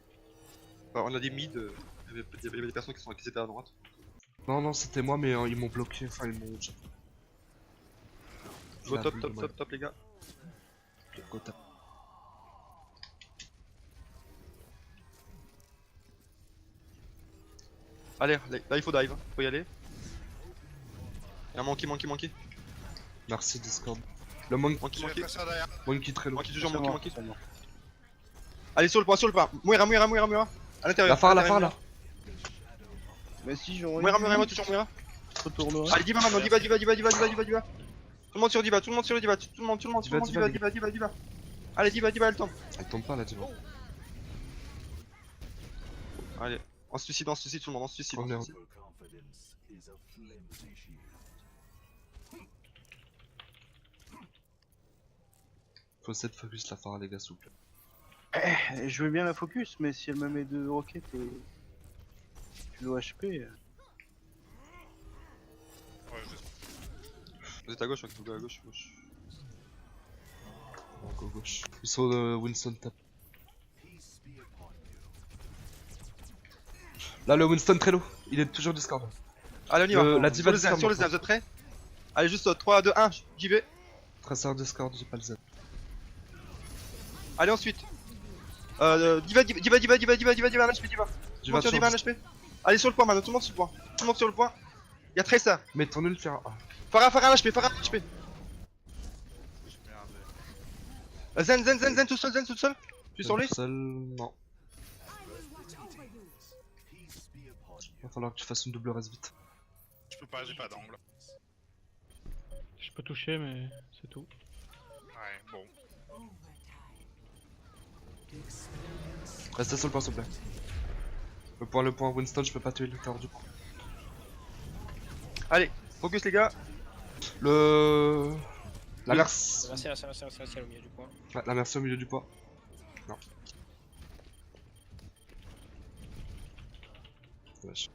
Bah, on a des mid, il y avait des personnes qui étaient à droite.
Non, c'était moi, mais ils m'ont bloqué. Enfin, ils m'ont.
Go top les gars.
Go top.
Allez, là il faut dive, faut y aller. Il y a un monkey.
Merci Discord. Le monkey
J'ai fait ça derrière.
très low.
Monkey toujours,
C'est mort,
monkey.
c'est mort.
Allez, sur le point. Moira. À l'intérieur.
La phare là.
Mais si, j'aurais...
Moira, toujours Moira.
Retourne.
Allez, diva maintenant, diva. Tout le monde sur diva. Tout le monde diva. Allez, diva, elle tombe.
Elle tombe pas là, dis-moi.
Allez, on se suicide, tout le monde, on se suicide.
Oh, merde. Faut essayer de focus la phare les gars, s'il vous plaît.
Je veux bien la focus, mais si elle me met 2 roquettes et... le HP...
Ouais,
Vous êtes à gauche, vous êtes à gauche.
Donc, gauche. Ils sont Winston tap. Là, le Winston très low. Il est toujours Discord.
Allez, on y va.
La diva
sur
Discord.
le Z, vous êtes prêts? Allez, juste 3, 2, 1, j'y vais.
Tracer Discord, j'ai pas le Z.
Allez, ensuite. Diva, un HP, diva. Tout le monde sur diva, un HP. Allez, sur le point, maintenant, tout le monde sur le point. Y'a Tracer.
Mais ton nul faire. Ah.
Farah, un HP.
Merde.
Zen tout seul, Zen tout seul. Tu es sur lui?
Seul, non. Va falloir que tu fasses une double res vite.
Je peux pas, j'ai pas d'angle.
Je peux toucher, mais c'est tout.
Ouais, bon.
Restez sur le point s'il vous plaît. Le point Winston, je peux pas tuer le tower du point.
Allez, focus les gars.
La merci.
Merci au milieu du point.
Ouais, la merci au milieu du point. Non. Wesh.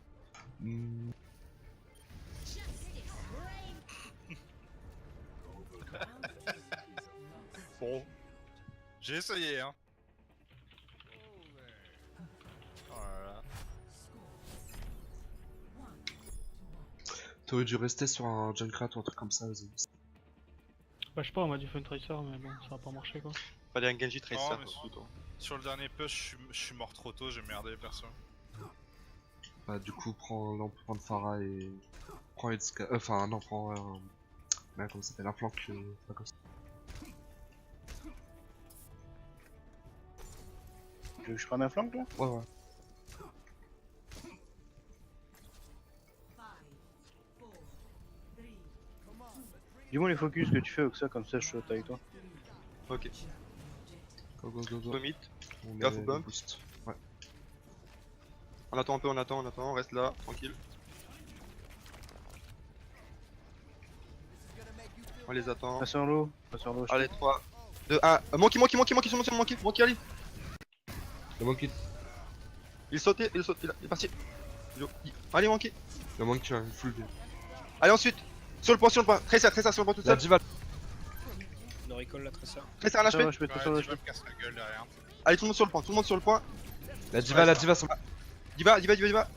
Bon. J'ai essayé, hein. Oh là là.
T'aurais dû rester sur un Junkrat ou un truc comme ça.
Bah, je sais pas, on m'a dit Fun Tracer, mais bon, ça va pas marcher quoi.
Fallait un Genji Tracer.
Non, mais sur le dernier push, je suis mort trop tôt, j'ai merdé perso.
Bah, du coup, prends l'emploi de Pharah et. Prends Edska. Enfin, non, prends. Merde, comment ça s'appelle? Un flanc pas comme ça.
Tu veux que je prenne un flanc toi?
Ouais.
Dis-moi les focus que tu fais avec ça, comme ça je saute avec toi.
Ok.
Go.
Vomit.
On
Gaffe
est
au bump.
boost. Ouais.
On attend un peu, on attend, on reste là, tranquille. On les attend.
Passe en l'eau, je
Allez, 3, 2, 1. Monkey, Monkey, allez.
Le monkey.
Il saute, il est parti. Allez, Monkey.
Le monkey, il full bien.
Allez, ensuite. Sur le point, Tracer sur le point tout
La
seul.
diva.
No recall la Tracer.
Tracer un HP.
je peux
Ouais,
sur le
tu vas me casser la gueule derrière.
Allez, tout le monde sur le point,
La diva sur
Diva.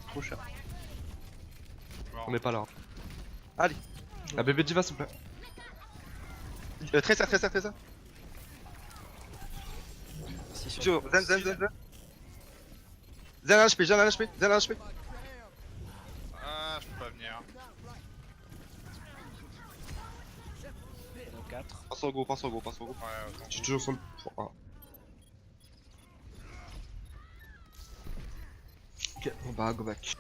trop cher.
Mort.
On est pas là.
Allez.
La bébé diva s'il vous plaît.
Tracer.
Si,
Zen. Zen un HP.
Ah, je peux pas venir.
Donc 4.
Pense au gros.
Ouais, autant.
Je suis toujours sur le point. Ok, on va go back.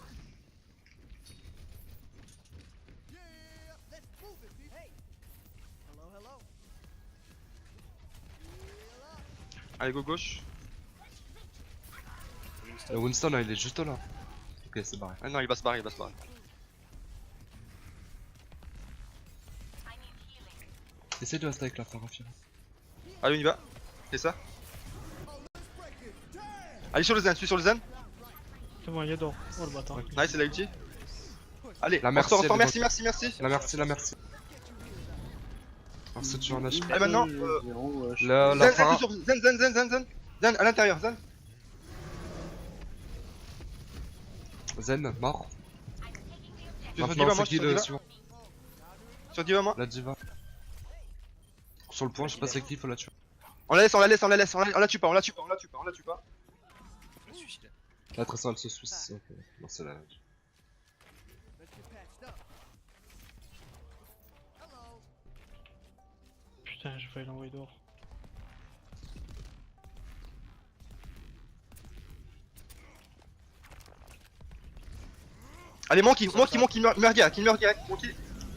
Allez, go gauche.
Le Winston là, il est juste là. Ok, c'est barré.
Ah non, il va se barrer.
Essaye de rester avec la Pharah.
Allez, on y va. C'est ça. Allez, sur le Zen,
C'est bon, il est d'or. Oh le bâtard.
Ouais.
Nice, c'est la ulti. Allez,
La
on
merci,
ressort,
elle est
merci.
La merci. Alors c'est toujours un HP.
Allez, maintenant.
La
Zen,
Pharah.
Zen, à l'intérieur, Zen.
Zen, mort.
Sur
Maintenant,
Diva,
c'est
moi,
qui
sur
le
Diva.
suivant?
Sur Diva, moi.
La diva. Sur le point, je sais pas c'est qui, faut la tuer.
On la tue pas.
Le suicide.
La Tracer elle se suisse. Ok, non, c'est la.
Putain, j'ai failli l'envoyer dehors.
Allez, Monkey, meurt direct, Monkey.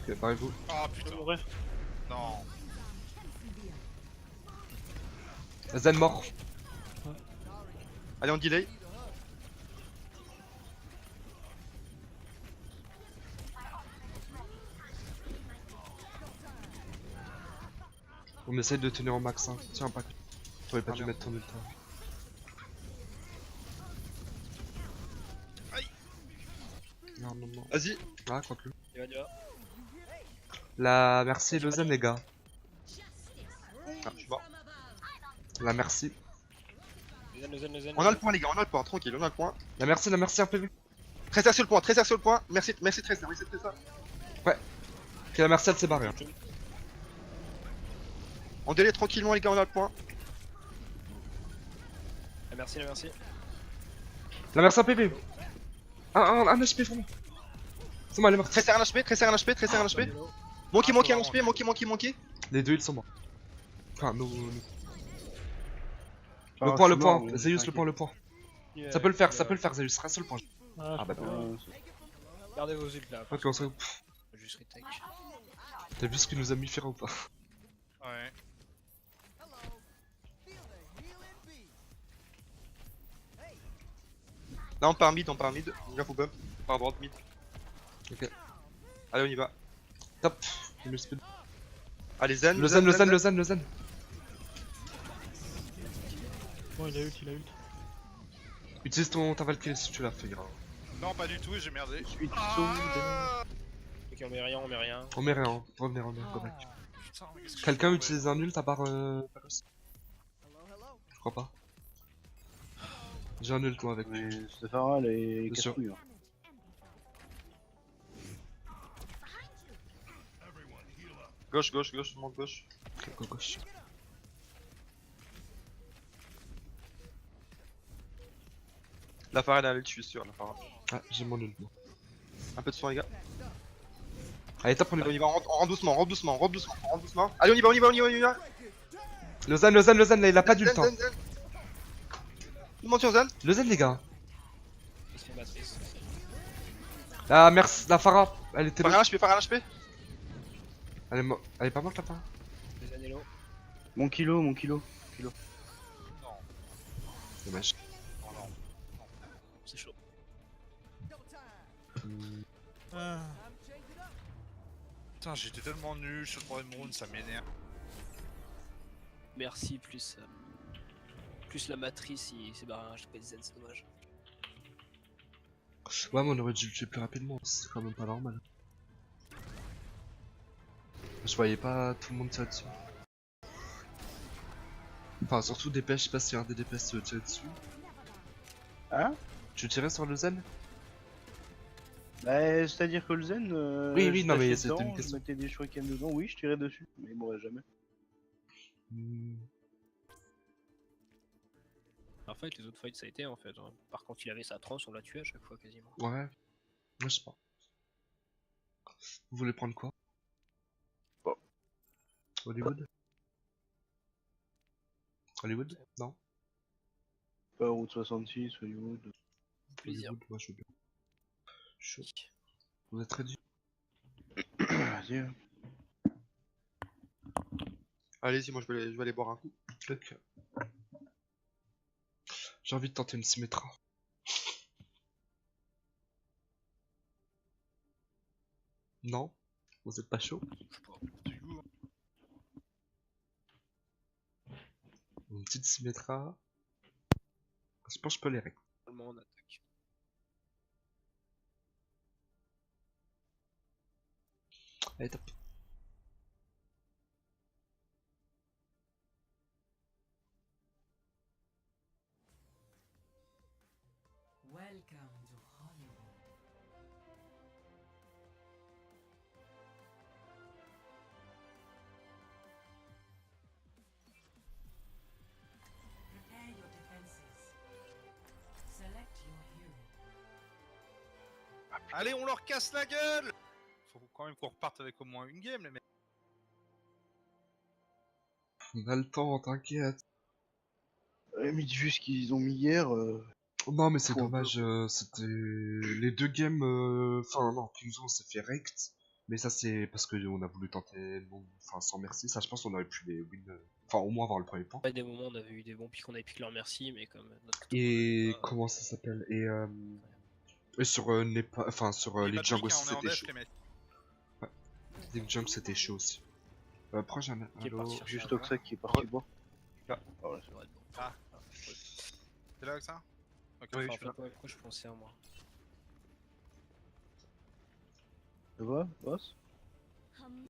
Ok, parlez-vous.
Ah
Je
putain.
mourrais.
Non.
Zen mort.
Allez, on delay.
On essaye de tenir au max 1. Tiens, pas. T'aurais pas dû
merde.
mettre ton ultra.
Aïe.
Non.
Vas-y.
Ah, crois plus.
Diva.
La merci le Zen, les gars.
Ah, je suis mort.
La merci.
Le Zen.
On a le point, les gars, tranquille, on a le point.
La merci un PV.
Tracer sur le point. Merci Tracer.
Ok, la merci elle s'est barrée. Hein.
On délai tranquillement, les gars, on a le point.
Merci.
La merci un PV. Un HP vraiment. C'est moi, elle est morte.
Tracer un HP. Monkey, un HP. Monkey.
Les deux ils sont morts. Enfin, le
Ah,
point,
je
le
suis
point.
mort, mais
Zeus, le point, le point. Ça peut le faire, Zeus. Reste sur le point.
Ah,
bah,
Gardez vos ult là.
Ok, on se...
Juste retech.
T'as vu ce qu'il nous a mis Fira ou pas?
Ouais.
Là on part mid, Gaffe au bump. On part à droite mid.
Ok.
Allez, on y va.
Top. J'ai mis le speed.
Allez, Zen.
Le zen.
Bon, il a ult,
Utilise ta Valkyrie si tu l'as fait. Ira.
Non, pas du tout, j'ai merdé.
Suite
Ah
Ok, on met rien.
On met rien. Revenez, go back.
Putain, mais qu'est-ce que
Quelqu'un
je fais,
utilise un ult à part Palos? Je crois pas. J'ai un ult moi avec.
Mais Stéphara, elle est
Bien sûr.
casse-couille. Hein.
Gauche, tout le monde gauche.
Ok, go gauche.
La Pharah elle a l'ult, je suis sûr, la Pharah.
Ah, j'ai mon ult moi.
Un peu de soin, les gars.
Allez, top, on
On
y
y
va.
va, on rentre doucement. Allez, on y va.
Le zen là, il a pas d'ult. Hein.
Zen. Tout le monde sur Zen.
Le zen, les gars.
Il se fait matrice.
Ah, merci, la Pharah. Elle était
Faire
là.
un HP.
Elle est pas morte la Pharah?
Les anellos.
Mon kilo.
Dommage.
C'est chaud.
Putain, j'étais tellement nul sur le troisième round, ça m'énerve.
Merci plus la matrice, il s'est barré un HP de Zen, c'est dommage.
Ouais, mais on aurait dû le tuer plus rapidement. C'est quand même pas normal. Je voyais pas tout le monde tirer dessus. Enfin, surtout DPS, je sais pas si un des DPS tirait dessus.
Hein?
Tu tirais sur le zen?
Bah, c'est-à-dire que le zen.
Oui,
je
non, mais
tâchais
c'était une
dedans,
question.
Je mettais des shurikens dedans, oui, je tirais dessus, mais il mourrait jamais.
En fait, les autres fights ça a été en fait. Hein. Par contre, il avait sa transe, on l'a tué à chaque fois quasiment.
Ouais. Je sais pas. Vous voulez prendre quoi?
Bon.
Hollywood? Non?
Pas Route 66, Hollywood.
Plaisir.
Hollywood, moi je veux bien. Chaud. Vous êtes ready?
Vas-y.
Allez-y, moi je vais aller boire un coup.
Ok. J'ai envie de tenter une Symmetra. Non? Vous êtes pas chaud?
Je sais pas, du coup,
Une petite Symmetra. Je pense que je peux les régler.
Seulement on attaque.
Allez, top.
Welcome to Hollywood. Prepare your defenses. Select your hero.
allez, on leur casse la gueule. Faut quand même qu'on reparte avec au moins une game, les mecs.
On a le temps, t'inquiète.
Ouais, mais vu ce qu'ils ont mis hier.
Non, mais c'est
Faut un
dommage, c'était les deux games. Enfin, non, Kingzone s'est fait rect. Mais ça, c'est parce qu'on a voulu tenter enfin, sans merci. Ça, je pense qu'on aurait pu les win. Enfin, au moins avoir le premier point.
À des moments, on avait eu des bons pics, on avait piqué leur merci, mais comme notre
Et
Ah,
comment ça s'appelle? Et sur enfin sur
Il y a
les
pas de
jungles
pique, hein,
aussi
on est en
c'était
def,
chaud.
les mecs.
Les jungles c'était chaud aussi. Proche un.
Qui est
Allo.
parti chercher
Juste
un
Oxac qui est parti boire.
Ah.
Ah ouais,
Ouais, bon.
Ah, c'est là avec ça? Ok,
Oui,
Enfin,
je
en
suis là.
fait, ouais, pourquoi je pensais à moi
ça va, boss?